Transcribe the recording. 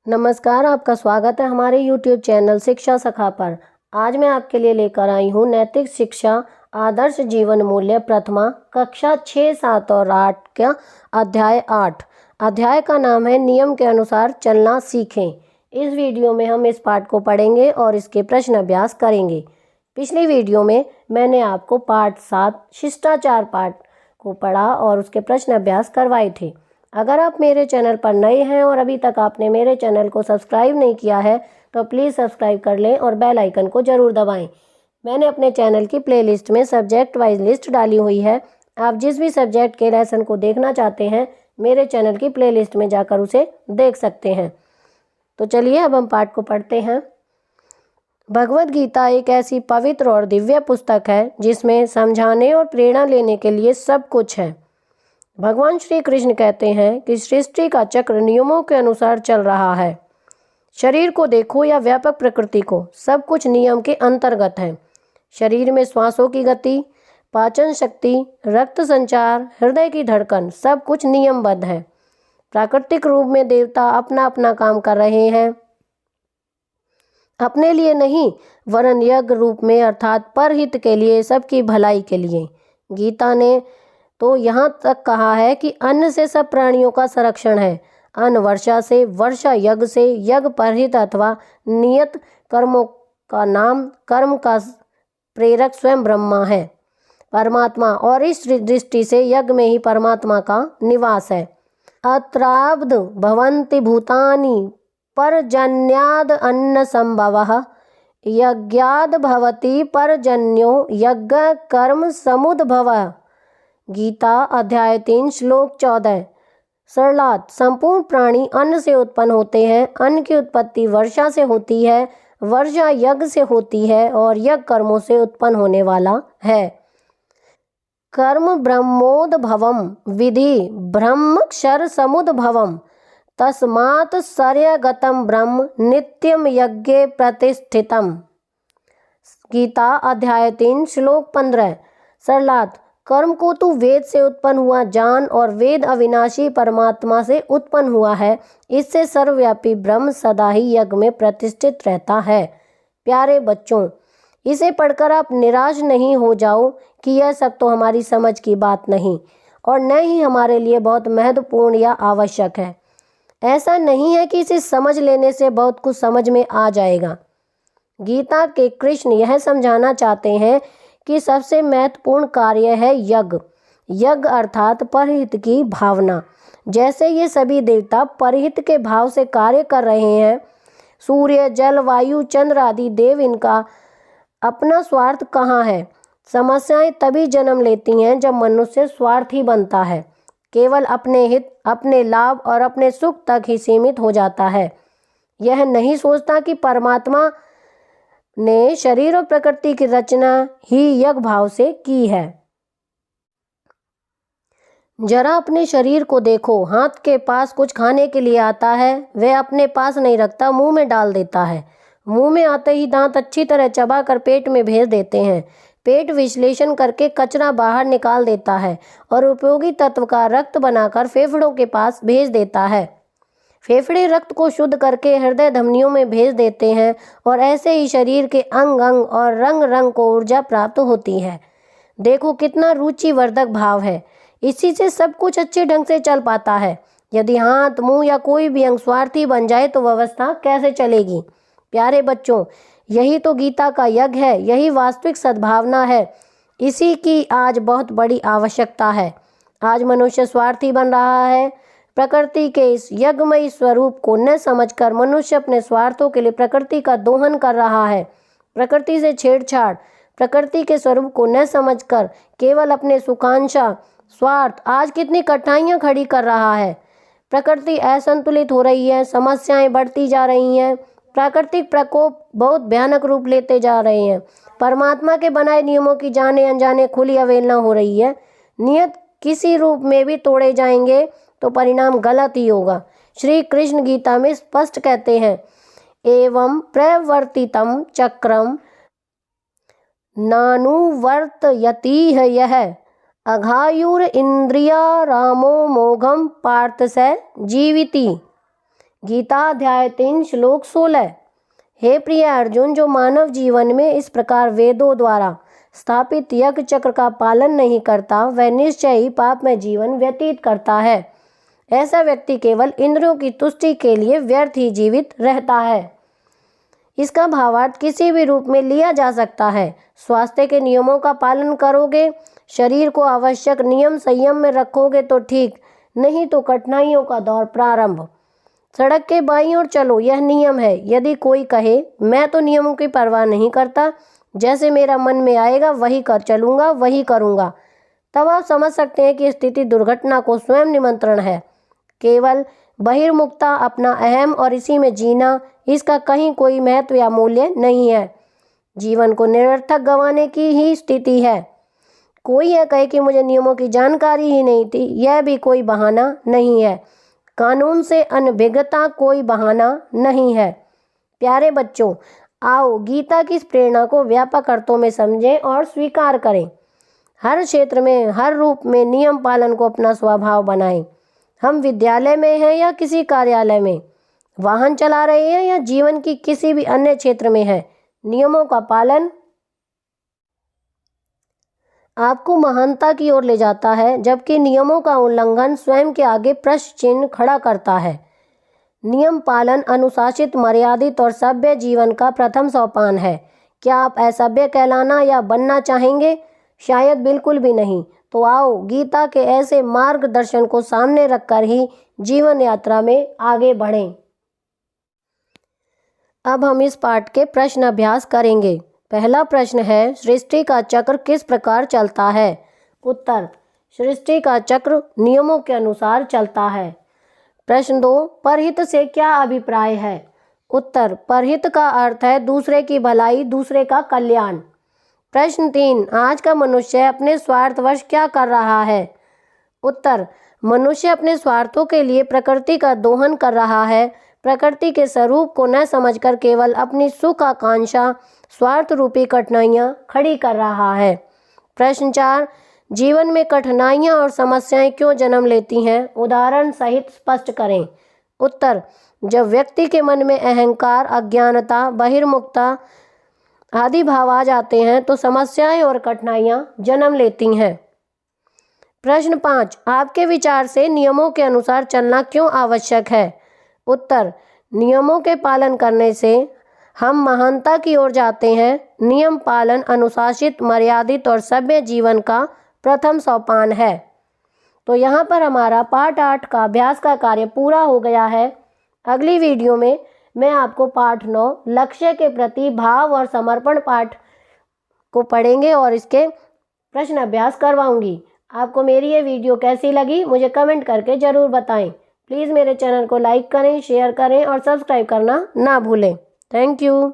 नमस्कार, आपका स्वागत है हमारे YouTube चैनल शिक्षा सखा पर। आज मैं आपके लिए लेकर आई हूँ नैतिक शिक्षा आदर्श जीवन मूल्य प्रथमा कक्षा 6, 7 और 8 का अध्याय 8। अध्याय का नाम है नियम के अनुसार चलना सीखें। इस वीडियो में हम इस पाठ को पढ़ेंगे और इसके प्रश्न अभ्यास करेंगे। पिछली वीडियो में मैंने आपको पाठ 7 शिष्टाचार पाठ को पढ़ा और उसके प्रश्न अभ्यास करवाए थे। अगर आप मेरे चैनल पर नए हैं और अभी तक आपने मेरे चैनल को सब्सक्राइब नहीं किया है तो प्लीज़ सब्सक्राइब कर लें और बेल आइकन को ज़रूर दबाएं। मैंने अपने चैनल की प्लेलिस्ट में सब्जेक्ट वाइज लिस्ट डाली हुई है। आप जिस भी सब्जेक्ट के लेसन को देखना चाहते हैं मेरे चैनल की प्लेलिस्ट में जाकर उसे देख सकते हैं। तो चलिए अब हम पाठ को पढ़ते हैं। भगवद गीता एक ऐसी पवित्र और दिव्य पुस्तक है जिसमें समझाने और प्रेरणा लेने के लिए सब कुछ है। भगवान श्री कृष्ण कहते हैं कि सृष्टि का चक्र नियमों के अनुसार चल रहा है। शरीर को देखो या व्यापक प्रकृति को, सब कुछ नियम के अंतर्गत है। शरीर में श्वासों की गति, पाचन शक्ति, रक्त संचार, हृदय की धड़कन, सब कुछ नियमबद्ध है। प्राकृतिक रूप में देवता अपना अपना काम कर रहे हैं, अपने लिए नहीं वरन यज्ञ रूप में अर्थात परहित के लिए, सबकी भलाई के लिए। गीता ने तो यहाँ तक कहा है कि अन्न से सब प्राणियों का संरक्षण है। अन्न वर्षा से, वर्षा यज्ञ से, यज्ञ परहित अथवा नियत कर्मों का नाम, कर्म का प्रेरक स्वयं ब्रह्मा है, परमात्मा, और इस दृष्टि से यज्ञ में ही परमात्मा का निवास है। अत्राब्ध भवन्ति भूतानि परजन्याद अन्न संभवः, यज्ञाद भवति परजन्यो यज्ञ कर्म समुद्भवः। गीता अध्याय 3 श्लोक 14। सरलात, संपूर्ण प्राणी अन्न से उत्पन्न होते हैं। अन्न की उत्पत्ति वर्षा से होती है, वर्षा यज्ञ से होती है और यज्ञ कर्मों से उत्पन्न होने वाला है। कर्म ब्रह्मोद्भवम विधि ब्रह्मक्षर समुद्भवम, तस्मात् सर्यगतम ब्रह्म नित्यम यज्ञे प्रतिष्ठितम। गीता अध्याय 3 श्लोक 15। सरलात, कर्म को तू वेद से उत्पन्न हुआ जान, और वेद अविनाशी परमात्मा से उत्पन्न हुआ है। इससे सर्वव्यापी ब्रह्म सदा ही यज्ञ में प्रतिष्ठित रहता है। प्यारे बच्चों, इसे पढ़कर आप निराश नहीं हो जाओ कि यह सब तो हमारी समझ की बात नहीं और न ही हमारे लिए बहुत महत्वपूर्ण या आवश्यक है। ऐसा नहीं है कि इसे समझ लेने से बहुत कुछ समझ में आ जाएगा। गीता के कृष्ण यह समझाना चाहते हैं कि सबसे महत्वपूर्ण कार्य है यज्ञ। यज्ञ अर्थात परहित की भावना। जैसे ये सभी देवता परहित के भाव से कार्य कर रहे हैं, सूर्य, जल, वायु, चंद्र आदि देव, इनका अपना स्वार्थ कहाँ है? समस्याएं तभी जन्म लेती हैं जब मनुष्य स्वार्थी बनता है, केवल अपने हित, अपने लाभ और अपने सुख तक ही सीमित हो जाता है। यह नहीं सोचता कि परमात्मा ने शरीर और प्रकृति की रचना ही यज्ञ भाव से की है। जरा अपने शरीर को देखो, हाथ के पास कुछ खाने के लिए आता है, वह अपने पास नहीं रखता, मुंह में डाल देता है। मुंह में आते ही दांत अच्छी तरह चबा कर पेट में भेज देते हैं। पेट विश्लेषण करके कचरा बाहर निकाल देता है और उपयोगी तत्व का रक्त बनाकर फेफड़ों के पास भेज देता है। फेफड़े रक्त को शुद्ध करके हृदय धमनियों में भेज देते हैं और ऐसे ही शरीर के अंग अंग और रंग रंग को ऊर्जा प्राप्त होती है। देखो कितना रुचिवर्धक भाव है। इसी से सब कुछ अच्छे ढंग से चल पाता है। यदि हाथ, मुंह या कोई भी अंग स्वार्थी बन जाए तो व्यवस्था कैसे चलेगी? प्यारे बच्चों, यही तो गीता का यज्ञ है, यही वास्तविक सद्भावना है। इसी की आज बहुत बड़ी आवश्यकता है। आज मनुष्य स्वार्थी बन रहा है। प्रकृति के इस यज्ञमयी स्वरूप को न समझकर मनुष्य अपने स्वार्थों के लिए प्रकृति का दोहन कर रहा है। प्रकृति से छेड़छाड़, प्रकृति के स्वरूप को न समझकर केवल अपने सुखांशा स्वार्थ आज कितनी कठिनाइयां खड़ी कर रहा है। प्रकृति असंतुलित हो रही है, समस्याएं बढ़ती जा रही हैं, प्राकृतिक प्रकोप बहुत भयानक रूप लेते जा रहे हैं। परमात्मा के बनाए नियमों की जाने अनजाने खुली अवहेलना हो रही है। नियत किसी रूप में भी तोड़े जाएंगे तो परिणाम गलत ही होगा। श्री कृष्ण गीता में स्पष्ट कहते हैं, एवं प्रवर्तितम चक्रम नानुवर्तयति यह अघायुर इंद्रिया रामो मोघम पार्थ स जीविति। गीता अध्याय 3 श्लोक 16। हे प्रिय अर्जुन, जो मानव जीवन में इस प्रकार वेदों द्वारा स्थापित यज्ञ चक्र का पालन नहीं करता, वह निश्चय ही पाप में जीवन व्यतीत करता है। ऐसा व्यक्ति केवल इंद्रियों की तुष्टि के लिए व्यर्थ ही जीवित रहता है। इसका भावार्थ किसी भी रूप में लिया जा सकता है। स्वास्थ्य के नियमों का पालन करोगे, शरीर को आवश्यक नियम संयम में रखोगे तो ठीक, नहीं तो कठिनाइयों का दौर प्रारंभ। सड़क के बाईं ओर चलो, यह नियम है। यदि कोई कहे मैं तो नियमों की परवाह नहीं करता, जैसे मेरा मन में आएगा वही कर चलूँगा, वही करूँगा, तब आप समझ सकते हैं कि स्थिति दुर्घटना को स्वयं निमंत्रण है। केवल बहिर्मुखता, अपना अहम और इसी में जीना, इसका कहीं कोई महत्व या मूल्य नहीं है। जीवन को निरर्थक गंवाने की ही स्थिति है। कोई यह कहे कि मुझे नियमों की जानकारी ही नहीं थी, यह भी कोई बहाना नहीं है। कानून से अनभिज्ञता कोई बहाना नहीं है। प्यारे बच्चों, आओ गीता की इस प्रेरणा को व्यापक अर्थों में समझें और स्वीकार करें। हर क्षेत्र में, हर रूप में नियम पालन को अपना स्वभाव बनाएं। हम विद्यालय में हैं या किसी कार्यालय में, वाहन चला रहे हैं या जीवन की किसी भी अन्य क्षेत्र में हैं, नियमों का पालन आपको महानता की ओर ले जाता है, जबकि नियमों का उल्लंघन स्वयं के आगे प्रश्न चिन्ह खड़ा करता है। नियम पालन अनुशासित, मर्यादित और सभ्य जीवन का प्रथम सोपान है। क्या आप असभ्य कहलाना या बनना चाहेंगे? शायद बिल्कुल भी नहीं। तो आओ गीता के ऐसे मार्गदर्शन को सामने रखकर ही जीवन यात्रा में आगे बढ़ें। अब हम इस पाठ के प्रश्न अभ्यास करेंगे। पहला प्रश्न है, सृष्टि का चक्र किस प्रकार चलता है? उत्तर, सृष्टि का चक्र नियमों के अनुसार चलता है। प्रश्न 2, परहित से क्या अभिप्राय है? उत्तर, परहित का अर्थ है दूसरे की भलाई, दूसरे का कल्याण। प्रश्न 3, आज का मनुष्य अपने स्वार्थवश क्या कर रहा है? उत्तर, मनुष्य अपने स्वार्थों के लिए प्रकृति का दोहन कर रहा है। प्रकृति के स्वरूप को न समझकर केवल अपनी सुख आकांक्षा, स्वार्थ रूपी कठिनाइयाँ खड़ी कर रहा है। प्रश्न 4, जीवन में कठिनाइयाँ और समस्याएं क्यों जन्म लेती हैं? उदाहरण सहित स्पष्ट करें। उत्तर, जब व्यक्ति के मन में अहंकार, अज्ञानता, बहिर्मुखता आदि भाव आ जाते हैं तो समस्याएं और कठिनाइयाँ जन्म लेती हैं। प्रश्न 5, आपके विचार से नियमों के अनुसार चलना क्यों आवश्यक है? उत्तर, नियमों के पालन करने से हम महानता की ओर जाते हैं। नियम पालन अनुशासित, मर्यादित और सभ्य जीवन का प्रथम सोपान है। तो यहाँ पर हमारा पाठ 8 का अभ्यास का कार्य पूरा हो गया है। अगली वीडियो में मैं आपको पाठ 9 लक्ष्य के प्रति भाव और समर्पण पाठ को पढ़ेंगे और इसके प्रश्न अभ्यास करवाऊंगी। आपको मेरी ये वीडियो कैसी लगी मुझे कमेंट करके ज़रूर बताएं। प्लीज़ मेरे चैनल को लाइक करें, शेयर करें और सब्सक्राइब करना ना भूलें। Thank you.